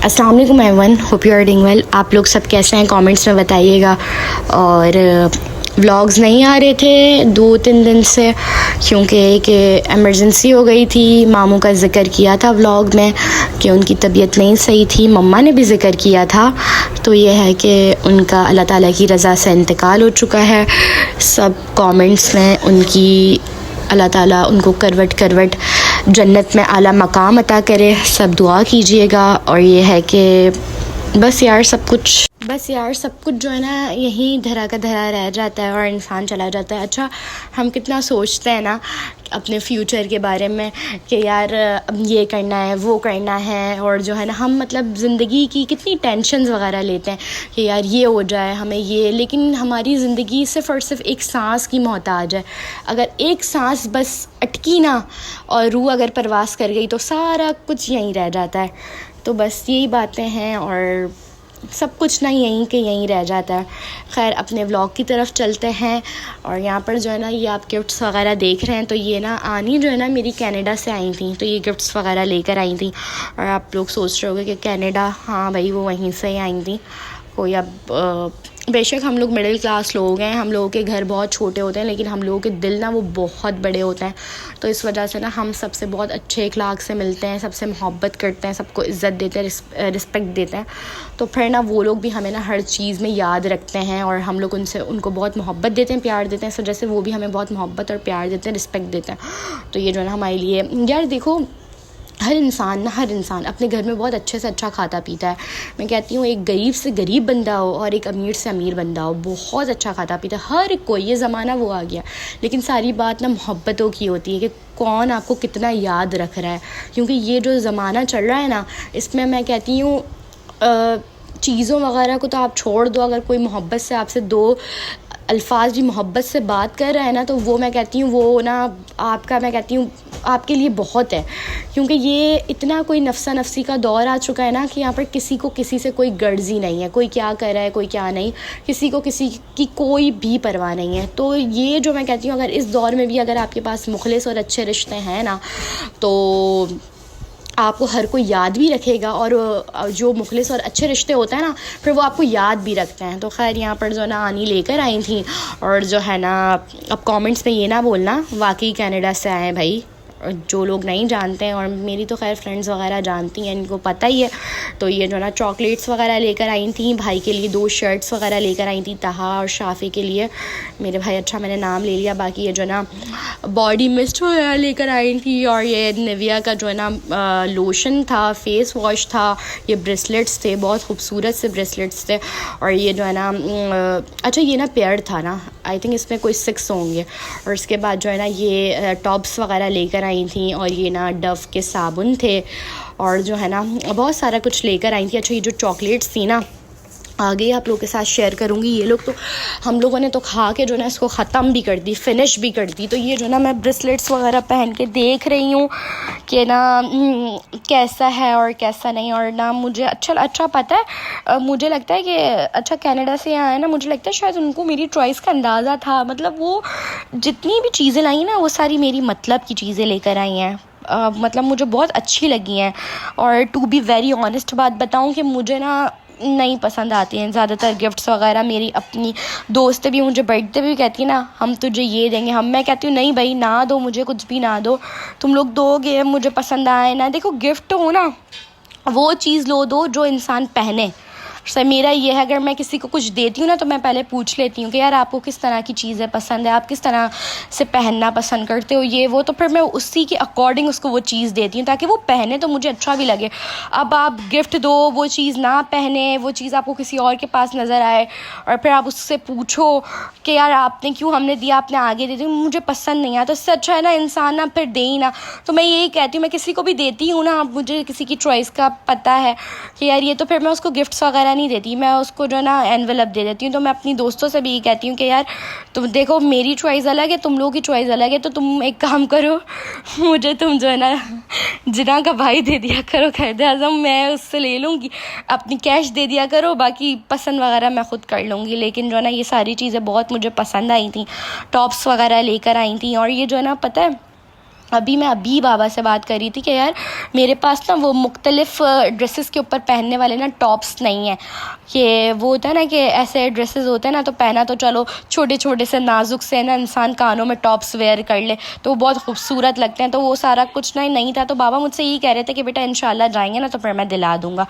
अस्सलाम वालेकुम everyone, hope you are doing well. आप लोग सब कैसे हैं कमेंट्स में बताइएगा। और व्लॉग्स नहीं आ रहे थे 2-3 दिन से क्योंकि एक एमरजेंसी हो गई थी। मामू का ज़िक्र किया था व्लॉग में कि उनकी तबीयत नहीं सही थी, मम्मा ने भी ज़िक्र किया था। तो ये है कि उनका अल्लाह ताला की रज़ा से इंतकाल हो चुका है। सब कमेंट्स में उनकी अल्लाह ताला उनको करवट करवट जन्नत में आला मकाम अता करे, सब दुआ कीजिएगा। और ये है कि बस यार सब कुछ जो है ना यहीं धरा का धरा रह जाता है और इंसान चला जाता है। अच्छा, हम कितना सोचते हैं ना अपने फ्यूचर के बारे में कि यार अब ये करना है वो करना है, और जो है ना हम मतलब ज़िंदगी की कितनी टेंशन्स वगैरह लेते हैं कि यार ये हो जाए हमें ये, लेकिन हमारी ज़िंदगी सिर्फ़ और सिर्फ एक सांस की मोहताज है। अगर एक सांस बस अटकी ना और रूह अगर परवास कर गई तो सारा कुछ यहीं रह जाता है। तो बस यही बातें हैं और सब कुछ ना यहीं के यहीं रह जाता है। खैर, अपने व्लॉग की तरफ चलते हैं। और यहाँ पर जो है ना ये आप गिफ्ट्स वगैरह देख रहे हैं, तो ये ना आनी जो है ना मेरी कनाडा से आई थी, तो ये गिफ्ट्स वगैरह लेकर आई थी। और आप लोग सोच रहे होंगे कि कनाडा, हाँ भाई वो वहीं से ही आई थी। कोई अब बेशक हम लोग मिडिल क्लास लोग हैं, हम लोगों के घर बहुत छोटे होते हैं, लेकिन हम लोगों के दिल ना वो बहुत बड़े होते हैं। तो इस वजह से ना हम सबसे बहुत अच्छे अखलाक से मिलते हैं, सबसे मोहब्बत करते हैं, सबको इज़्ज़त देते हैं, रिस्पेक्ट देते हैं। तो फिर ना वो लोग भी हमें ना हर चीज़ में याद रखते हैं और हम लोग उनको बहुत मोहब्बत देते हैं, प्यार देते हैं। इस वजह से वो भी हमें बहुत मोहब्बत और प्यार देते हैं, रिस्पेक्ट देते हैं। तो ये जो है ना हमारे लिए, यार देखो, हर इंसान अपने घर में बहुत अच्छे से अच्छा खाता पीता है। मैं कहती हूँ एक गरीब से गरीब बंदा हो और एक अमीर से अमीर बंदा हो, बहुत अच्छा खाता पीता है हर कोई। ये ज़माना वो आ गया, लेकिन सारी बात ना मोहब्बतों की होती है कि कौन आपको कितना याद रख रहा है। क्योंकि ये जो ज़माना चल रहा है ना, इसमें मैं कहती हूँ चीज़ों वगैरह को तो आप छोड़ दो, अगर कोई मोहब्बत से आपसे दो अल्फाज भी मोहब्बत से बात कर रहा है ना, तो वो मैं कहती हूँ वो ना आपका, मैं कहती हूँ आपके लिए बहुत है। क्योंकि ये इतना कोई नफसा नफसी का दौर आ चुका है ना कि यहाँ पर किसी को किसी से कोई गर्जी नहीं है, कोई क्या कर रहा है कोई क्या नहीं, किसी को किसी की कोई भी परवाह नहीं है। तो ये जो मैं कहती हूँ, अगर इस दौर में भी अगर आपके पास मुखलिस और अच्छे रिश्ते हैं ना, तो आपको हर कोई याद भी रखेगा। और जो मुखलिस और अच्छे रिश्ते होते हैं ना, फिर वो आपको याद भी रखते हैं। तो खैर, यहाँ पर जो है ना आनी लेकर आई थी। और जो है ना, अब कमेंट्स में ये ना बोलना वाकई कनाडा से आए भाई, जो लोग नहीं जानते हैं, और मेरी तो खैर फ्रेंड्स वगैरह जानती हैं, इनको पता ही है। तो ये जो ना चॉकलेट्स वगैरह लेकर आई थी, भाई के लिए 2 शर्ट्स वगैरह लेकर आई थी, तहा और शाफ़ी के लिए। मेरे भाई, अच्छा मैंने नाम ले लिया। बाकी ये जो ना बॉडी मिस्ट वगैरह लेकर आई थी, और ये निविया का जो है ना लोशन था, फेस वॉश था, ये ब्रेसलेट्स थे, बहुत खूबसूरत से ब्रेसलेट्स थे। और ये जो है ना अच्छा ये ना पेयर था ना, आई थिंक इसमें कोई 6 होंगे। और इसके बाद जो है ना ये टॉप्स वगैरह लेकर आई थी, और ये ना डव के साबुन थे, और जो है ना बहुत सारा कुछ लेकर आई थी। अच्छा, ये जो चॉकलेट्स थी ना, आगे आप लोगों के साथ शेयर करूँगी। ये लोग तो हम लोगों ने तो खा के जो ना इसको ख़त्म भी कर दी, फिनिश भी कर दी। तो ये जो ना मैं ब्रेसलेट्स वगैरह पहन के देख रही हूँ कि ना कैसा है और कैसा नहीं। और ना मुझे अच्छा पता है, मुझे लगता है कि अच्छा कनाडा से यहाँ है ना, मुझे लगता है शायद उनको मेरी चॉइस का अंदाज़ा था। मतलब वो जितनी भी चीज़ें लाई ना, वो सारी मेरी मतलब की चीज़ें लेकर आई हैं। मतलब मुझे बहुत अच्छी लगी हैं। और टू बी वेरी ऑनेस्ट बात बताऊँ कि मुझे ना नहीं पसंद आती हैं ज़्यादातर गिफ्ट्स वगैरह। मेरी अपनी दोस्तें भी मुझे बर्थडे भी कहती है ना, हम तुझे ये देंगे, मैं कहती हूँ नहीं भाई, ना दो मुझे, कुछ भी ना दो, तुम लोग दोगे मुझे पसंद आए ना। देखो, गिफ्ट हो ना, वो चीज़ लो दो जो इंसान पहने। सर मेरा ये है, अगर मैं किसी को कुछ देती हूँ ना, तो मैं पहले पूछ लेती हूँ कि यार आपको किस तरह की चीज़ें पसंद है, आप किस तरह से पहनना पसंद करते हो, ये वो। तो फिर मैं उसी के अकॉर्डिंग उसको वो चीज़ देती हूँ, ताकि वो पहने तो मुझे अच्छा भी लगे। अब आप गिफ्ट दो, वो चीज़ ना पहने, वो चीज़ आपको किसी और के पास नज़र आए, और फिर आप उससे पूछो कि यार आपने क्यों हमने दिया, आपने आगे दे दी, मुझे पसंद नहीं आया। तो इससे अच्छा है ना इंसान ना फिर दे ही ना। तो मैं यही कहती हूँ, मैं किसी को भी देती हूँ ना, मुझे किसी की चॉइस का पता है कि यार ये, तो फिर मैं उसको गिफ्ट्स वगैरह नहीं देती, मैं उसको जो ना एनवेलप दे देती हूँ। तो मैं अपनी दोस्तों से भी ये कहती हूँ कि यार तुम देखो, मेरी चॉइस अलग है, तुम लोगों की चॉइस अलग है, तो तुम एक काम करो, मुझे तुम जो है ना जिना का भाई दे दिया करो, खैर आज़म, मैं उससे ले लूँगी, अपनी कैश दे दिया करो, बाकी पसंद वगैरह मैं ख़ुद कर लूँगी। लेकिन जो है ना ये सारी चीज़ें बहुत मुझे पसंद आई थी, टॉप्स वगैरह लेकर आई थी। और ये जो है ना पता है अभी बाबा से बात कर रही थी कि यार मेरे पास ना वो मुख्तलिफ़ ड्रेसेस के ऊपर पहनने वाले ना टॉप्स नहीं हैं। कि वो होता है ना कि ऐसे ड्रेसेस होते हैं ना, तो पहना तो चलो छोटे छोटे से नाजुक से ना इंसान कानों में टॉप्स वेयर कर ले तो वो बहुत खूबसूरत लगते हैं, तो वो सारा कुछ ना नहीं था। तो बाबा मुझसे यही कह रहे थे कि बेटा इंशाल्लाह जाएंगे ना तो फिर मैं दिला दूँगा।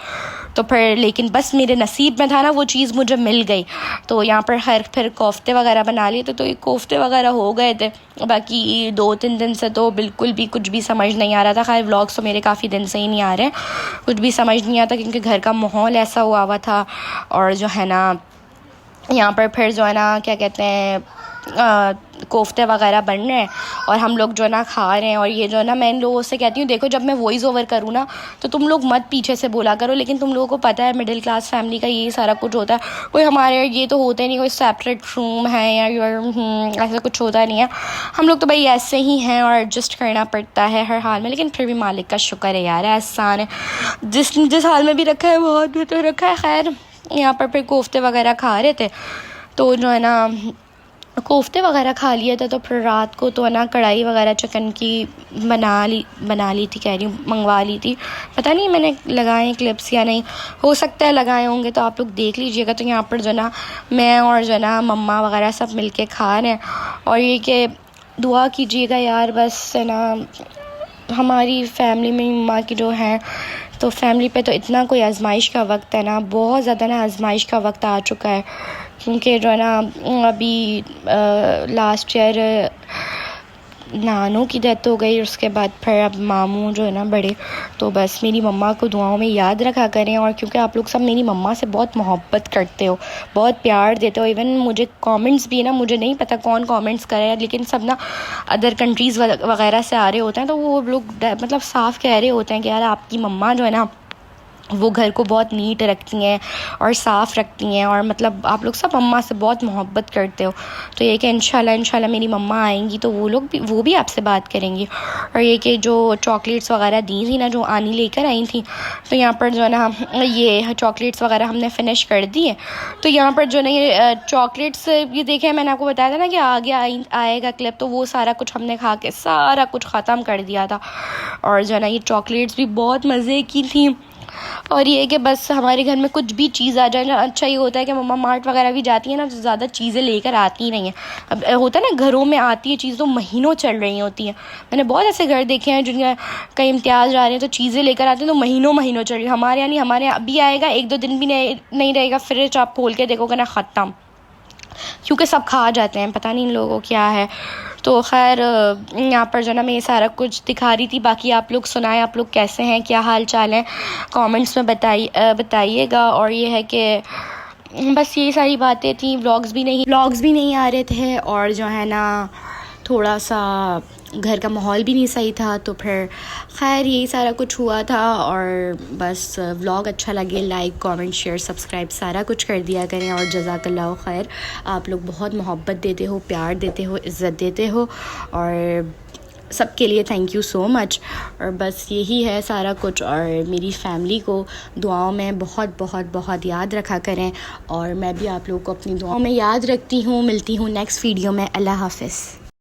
तो फिर लेकिन बस मेरे नसीब में था ना, वो चीज़ मुझे मिल गई। तो यहाँ पर फिर कोफ्ते वगैरह बना लिए थे, तो ये कोफ्ते वगैरह हो गए थे। बाकी 2-3 दिन से तो बिल्कुल भी कुछ भी समझ नहीं आ रहा था। खैर व्लॉग्स तो मेरे काफ़ी दिन से ही नहीं आ रहे, कुछ भी समझ नहीं आता क्योंकि घर का माहौल ऐसा हुआ था। और जो है ना यहाँ पर फिर जो है ना क्या कहते हैं कोफ्ते वगैरह बन रहे हैं और हम लोग जो है ना खा रहे हैं। और ये जो है ना मैं इन लोगों से कहती हूँ, देखो जब मैं वॉइस ओवर करूँ ना तो तुम लोग मत पीछे से बोला करो, लेकिन तुम लोगों को पता है मिडिल क्लास फैमिली का ये सारा कुछ होता है। कोई हमारे ये तो होता ही नहीं, कोई सेपरेट रूम है या ऐसा कुछ होता नहीं है। हम लोग तो भाई ऐसे ही हैं और एडजस्ट करना पड़ता है हर हाल में। लेकिन फिर भी मालिक का शुक्र है यार, एहसान है, जिस हाल में भी रखा है बहुत बेहतर रखा है। खैर यहाँ पर फिर कोफ्ते वगैरह खा रहे थे, तो जो है ना कोफ्ते वगैरह खा लिए थे। तो फिर रात को तो है ना कढ़ाई वगैरह चिकन की बना ली थी, कह रही हूँ मंगवा ली थी। पता नहीं मैंने लगाए क्लिप्स या नहीं, हो सकता है लगाए होंगे, तो आप लोग देख लीजिएगा। तो यहाँ पर जो है ना मैं और जो है ना मम्मा वगैरह सब मिलके खा रहे हैं। और ये कि दुआ कीजिएगा यार, बस है ना हमारी फैमिली में मम्मा की जो है, तो फैमिली पे तो इतना कोई आजमाइश का वक्त है ना, बहुत ज़्यादा ना आजमाइश का वक्त आ चुका है। क्योंकि जो है ना अभी लास्ट ईयर नानू की डेथ हो गई, उसके बाद फिर अब मामू जो है ना बड़े। तो बस मेरी मम्मा को दुआओं में याद रखा करें। और क्योंकि आप लोग सब मेरी मम्मा से बहुत मोहब्बत करते हो, बहुत प्यार देते हो। इवन मुझे कमेंट्स भी ना, मुझे नहीं पता कौन कमेंट्स करे, लेकिन सब ना अदर कंट्रीज़ वगैरह से आ रहे होते हैं। तो वो लोग मतलब साफ़ कह रहे होते हैं कि यार आपकी मम्मा जो है ना वो घर को बहुत नीट रखती हैं और साफ़ रखती हैं, और मतलब आप लोग सब मम्मा से बहुत मोहब्बत करते हो। तो ये कि इंशाल्लाह मेरी मम्मा आएंगी तो वो भी आपसे बात करेंगी। और ये कि जो चॉकलेट्स वगैरह दी थी ना, जो आनी लेकर आई थी, तो यहाँ पर जो है ना ये चॉकलेट्स वगैरह हमने फ़िनिश कर दिए। तो यहाँ पर जो है ना ये चॉकलेट्स, ये देखें मैंने आपको बताया था ना कि आगे आएगा क्लिप, तो वो सारा कुछ हमने खा के सारा कुछ ख़त्म कर दिया था। और जो है ना ये चॉकलेट्स भी बहुत मज़े की थी। और ये कि बस हमारे घर में कुछ भी चीज़ आ जाए ना, अच्छा ये होता है कि मम्मा मार्ट वगैरह भी जाती है ना, तो ज़्यादा चीज़ें लेकर आती नहीं हैं। अब होता है ना घरों में आती है चीज़ तो महीनों चल रही होती हैं। मैंने बहुत ऐसे घर देखे हैं जिनका कहीं इम्तियाज़ आ रहे हैं तो चीज़ें लेकर आते हैं तो महीनों चल रही है। हमारे यहाँ नहीं, हमारे यहाँ अभी आएगा 1-2 दिन भी नहीं रहेगा, फ्रिज आप खोल के देखोगे ना ख़त्म, क्योंकि सब खा जाते हैं, पता नहीं इन लोगों को क्या है। तो खैर यहाँ पर जो ना मैं ये सारा कुछ दिखा रही थी। बाकी आप लोग सुनाएं, आप लोग कैसे हैं, क्या हाल चाल है, कमेंट्स में बताइएगा। और ये है कि बस ये सारी बातें थी। व्लॉग्स भी नहीं आ रहे थे, और जो है ना थोड़ा सा घर का माहौल भी नहीं सही था। तो फिर खैर यही सारा कुछ हुआ था। और बस व्लॉग अच्छा लगे लाइक कमेंट शेयर सब्सक्राइब सारा कुछ कर दिया करें। और जज़ाकल्लाह खैर, आप लोग बहुत मोहब्बत देते हो, प्यार देते हो, इज़्ज़त देते हो, और सबके लिए थैंक यू सो मच। और बस यही है सारा कुछ। और मेरी फ़ैमिली को दुआओं में बहुत याद रखा करें, और मैं भी आप लोगों को अपनी दुआओं में याद रखती हूँ। मिलती हूँ नेक्स्ट वीडियो में। अल्लाह हाफ़िज़।